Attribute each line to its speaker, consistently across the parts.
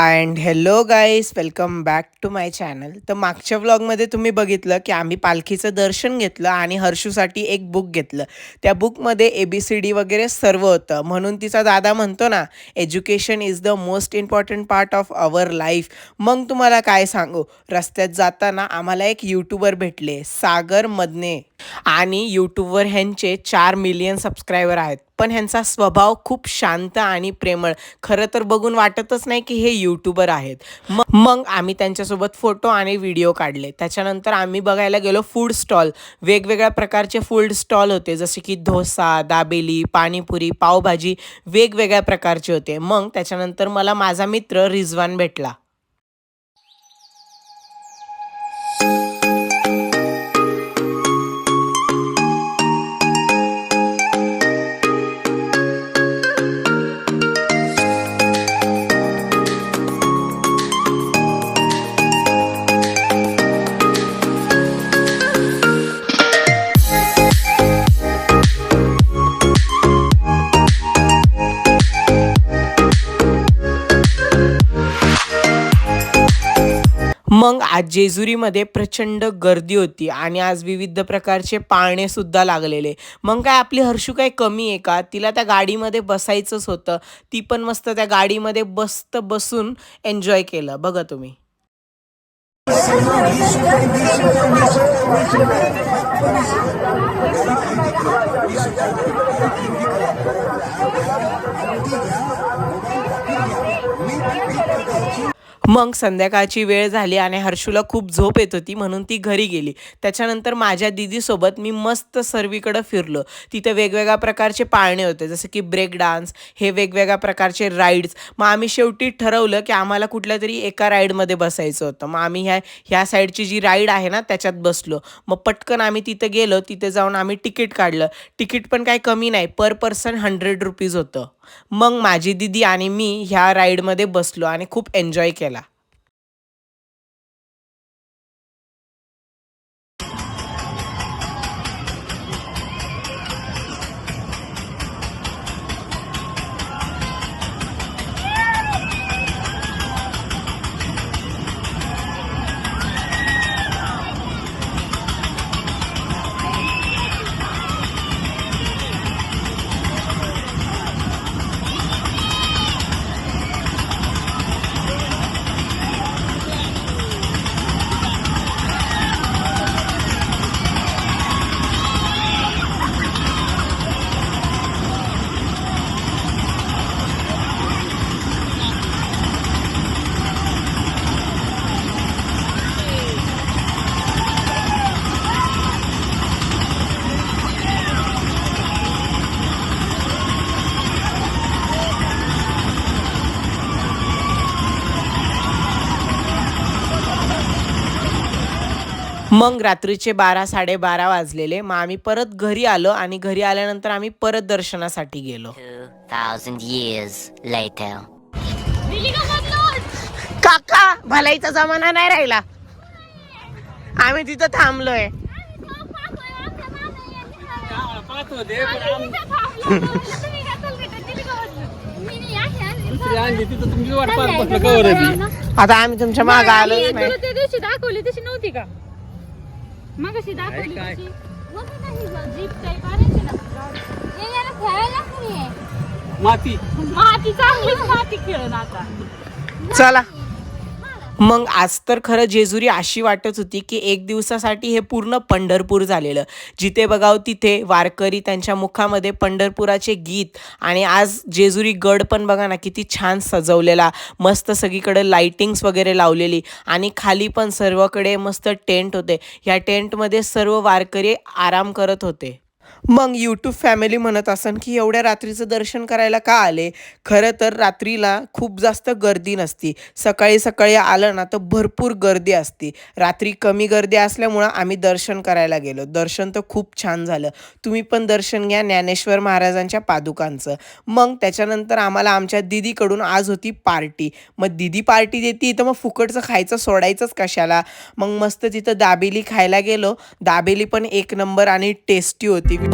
Speaker 1: And hello guys, welcome back to my channel. तर मागच्या व्लॉगमध्ये तुम्ही बघितलं की आम्ही पालखीचं दर्शन घेतलं आणि हर्षूसाठी एक बुक घेतलं. त्या बुकमध्ये ABCD वगैरे सर्व होतं. म्हणून तिचा दादा म्हणतो ना, education is the most important part of our life. मग तुम्हाला काय सांगू, रस्त्यात जाताना आम्हाला एक यूट्यूबर भेटले, सागर मदने. आणि यूट्यूबवर ह्यांचे 4 मिलियन सबस्क्रायबर आहेत. पण ह्यांचा स्वभाव खूप शांत आणि प्रेमळ. खरं तर बघून वाटतच नाही की हे यूट्यूबर आहेत. मग आम्ही त्यांच्यासोबत फोटो आणि व्हिडिओ काढले. त्याच्यानंतर आम्ही बघायला गेलो फूड स्टॉल. वेगवेगळ्या प्रकारचे फूड स्टॉल होते, जसे की डोसा, दाबेली, पाणीपुरी, पावभाजी वेगवेगळ्या प्रकारचे होते. मग त्याच्यानंतर मला माझा मित्र रिजवान भेटला. मग आज जेजुरीमध्ये प्रचंड गर्दी होती आणि आज विविध प्रकारचे पाळणे सुद्धा लागलेले. मग काय आपली हर्षू काय कमी आहे का? तिला त्या गाडीमध्ये बसायचंच होतं. ती पण मस्त त्या गाडीमध्ये बसून एन्जॉय केलं. बघा तुम्ही. मग संध्याकाळची वेळ झाली आणि हर्षूला खूप झोप येत होती, म्हणून ती घरी गेली. त्याच्यानंतर माझ्या दीदीसोबत मी मस्त सर्वीकडं फिरलो. तिथे वेगवेगळ्या प्रकारचे पाळणे होते, जसं की ब्रेक डान्स, हे वेगवेगळ्या प्रकारचे राईड्स. मग आम्ही शेवटी ठरवलं की आम्हाला कुठल्या तरी एका राईडमध्ये बसायचं होतं. मग आम्ही ह्या साईडची जी राईड आहे ना, त्याच्यात बसलो. मग पटकन आम्ही तिथे गेलो. तिथे जाऊन आम्ही तिकीट काढलं. तिकीट पण काही कमी नाही, पर पर्सन 100 रुपीज होतं. मग माझी दीदी आणि मी ह्या राईडमध्ये बसलो आणि खूप एन्जॉय केला. मग रात्रीचे 12-12:30 वाजलेले. मग आम्ही परत घरी आलो आणि घरी आल्यानंतर आम्ही परत दर्शनासाठी गेलो.
Speaker 2: 2000 years later.
Speaker 1: काका, भलाईचा जमाना नाही राहिला. आम्ही तिथं थांबलोय. आता आम्ही तुमच्या मागे आलो नाही.
Speaker 3: त्या दिवशी दाखवली तशी नव्हती का? मग अशी दाखवली तशी होती ना, ही जीप टाईप आणायची ना. हे याला खेळायला नाहीये. माती चांगली माती खेळून आता.
Speaker 1: चला. मग आज तर खरं जेजुरी अशी वाटत होती की एक दिवसासाठी हे पूर्ण पंढरपूर झालेलं. जिथे बघाव तिथे वारकरी त्यांच्या मुखामध्ये पंढरपुराचे गीत. आणि आज जेजुरी गड पण बघा ना, किती छान सजवलेला. मस्त सगळीकडे लाइटिंग्स वगैरे लावलेली आणि खाली पण सर्वकडे मस्त टेंट होते. ह्या टेंटमध्ये सर्व वारकरी आराम करत होते. मग यूट्यूब फॅमिली म्हणत असन की एवढ्या रात्रीचं दर्शन करायला का आले? खरं तर रात्रीला खूप जास्त गर्दी नसती. सकाळी सकाळी आलं ना तर भरपूर गर्दी असते. रात्री कमी गर्दी असल्यामुळं आम्ही दर्शन करायला गेलो. दर्शन तर खूप छान झालं. तुम्ही पण दर्शन घ्या ज्ञानेश्वर महाराजांच्या पादुकांचं. मग त्याच्यानंतर आम्हाला आमच्या दीदीकडून आज होती पार्टी. मग दीदी पार्टी देते तर मग फुकटचं खायचं सोडायचंच कशाला. मग मस्त तिथं दाबेली खायला गेलो. दाबेली पण एक नंबर आणि टेस्टी होती.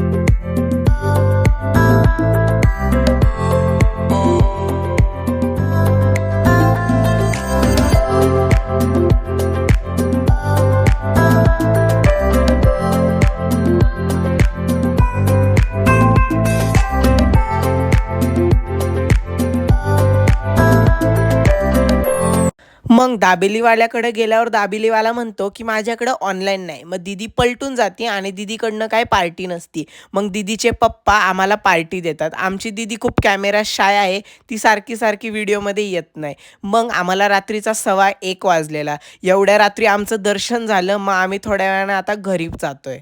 Speaker 1: मग दाबेलीवाल्याकडे गेल्यावर दाबेलीवाला म्हणतो की माझ्याकडं ऑनलाईन नाही. मग दीदी पलटून जाते आणि दीदीकडनं काय पार्टी नसती. मग दीदीचे पप्पा आम्हाला पार्टी देतात. आमची दीदी खूप कॅमेरा शाय आहे, ती सारखी सारखी व्हिडिओमध्ये येत नाही. मग आम्हाला रात्रीचा 1:15 वाजलेला. एवढ्या रात्री आमचं दर्शन झालं. मग आम्ही थोड्या वेळानं आता घरी जातोय.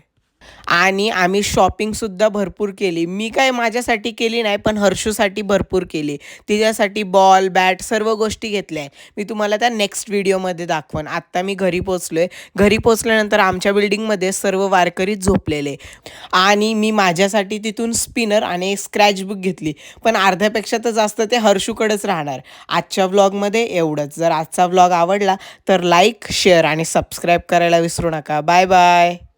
Speaker 1: आणि आम्ही शॉपिंगसुद्धा भरपूर केली. मी काय माझ्यासाठी केली नाही, पण हर्षूसाठी भरपूर केली. तिच्यासाठी बॉल, बॅट सर्व गोष्टी घेतल्या आहे. मी तुम्हाला त्या नेक्स्ट व्हिडिओमध्ये दाखवेन. आत्ता मी घरी पोचलो आहे. घरी पोचल्यानंतर आमच्या बिल्डिंगमध्ये सर्व वारकरी झोपलेले आणि मी माझ्यासाठी तिथून स्पिनर आणि स्क्रॅच बुक घेतली. पण अर्ध्यापेक्षा तर जास्त ते हर्षूकडेच राहणार. आजच्या व्लॉगमध्ये एवढंच. जर आजचा व्लॉग आवडला तर लाईक, शेअर आणि सबस्क्राईब करायला विसरू नका. Bye bye.